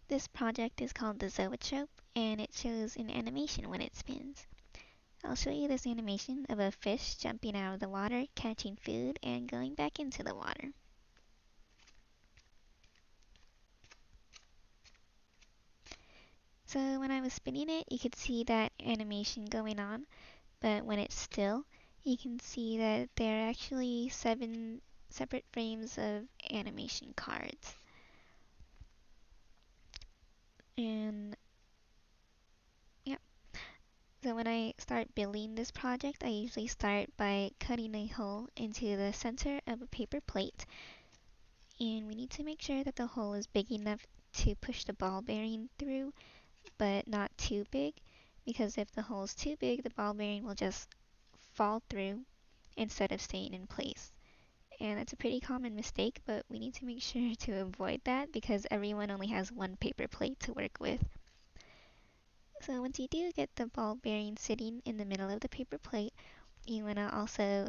This project is called the Zoetrope, and it shows an animation when it spins. I'll show you this animation of a fish jumping out of the water, catching food, and going back into the water. So when I was spinning it, you could see that animation going on, but when it's still, you can see that there are actually 7 separate frames of animation cards. And yeah, so when I start building this project, I usually start by cutting a hole into the center of a paper plate. And we need to make sure that the hole is big enough to push the ball bearing through, but not too big, because if the hole is too big, the ball bearing will just fall through instead of staying in place. And that's a pretty common mistake, but we need to make sure to avoid that because everyone only has one paper plate to work with. So once you do get the ball bearing sitting in the middle of the paper plate, you want to also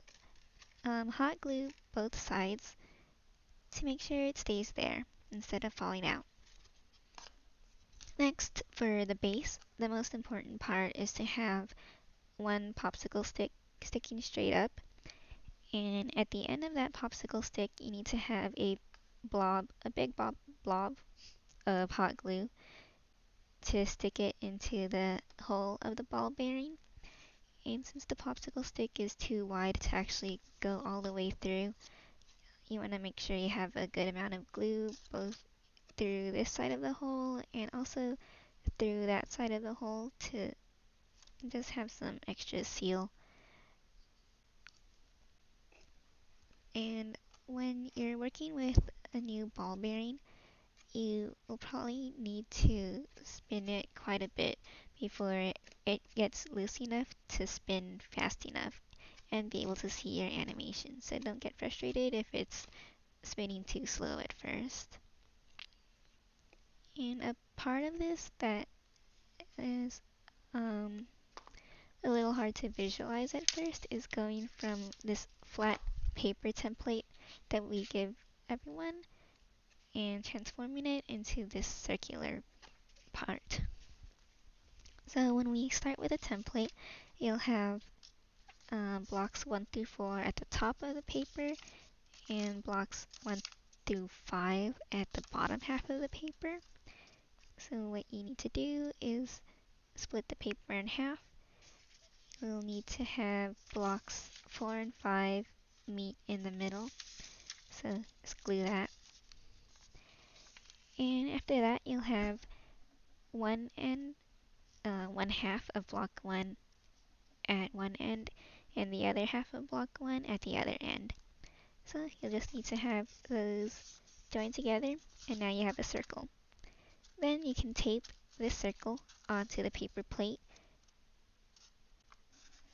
hot glue both sides to make sure it stays there instead of falling out. Next, for the base, the most important part is to have one popsicle stick sticking straight up, and at the end of that popsicle stick, you need to have a big blob of hot glue to stick it into the hole of the ball bearing. And since the popsicle stick is too wide to actually go all the way through, you want to make sure you have a good amount of glue both through this side of the hole and also through that side of the hole to just have some extra seal. And when you're working with a new ball bearing, you will probably need to spin it quite a bit before it gets loose enough to spin fast enough and be able to see your animation. So don't get frustrated if it's spinning too slow at first. And a part of this that is a little hard to visualize at first is going from this flat paper template that we give everyone and transforming it into this circular part. So when we start with a template, you'll have blocks 1 through 4 at the top of the paper and blocks 1 through 5 at the bottom half of the paper. So what you need to do is split the paper in half. We'll need to have blocks 4 and 5 meet in the middle. So just glue that. And after that, you'll have one half of block 1 at one end and the other half of block 1 at the other end. So you'll just need to have those joined together and now you have a circle. Then you can tape this circle onto the paper plate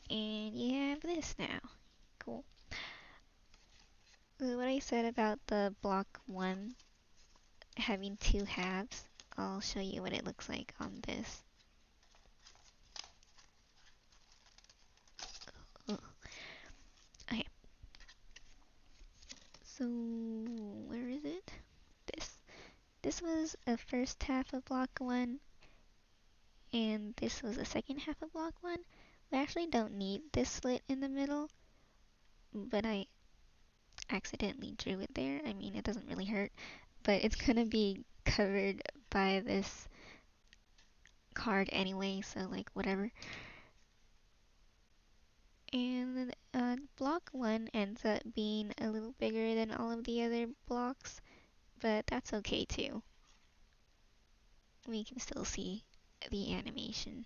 and you have this now. Cool. So what I said about the block 1 having 2 halves, I'll show you what it looks like on this. Ugh. Okay. So where is it? This was a first half of block 1 and this was a second half of block 1. We actually don't need this slit in the middle, but I accidentally drew it there. I mean, it doesn't really hurt, but it's gonna be covered by this card anyway, so like whatever. And block 1 ends up being a little bigger than all of the other blocks, but that's okay too. We can still see the animation.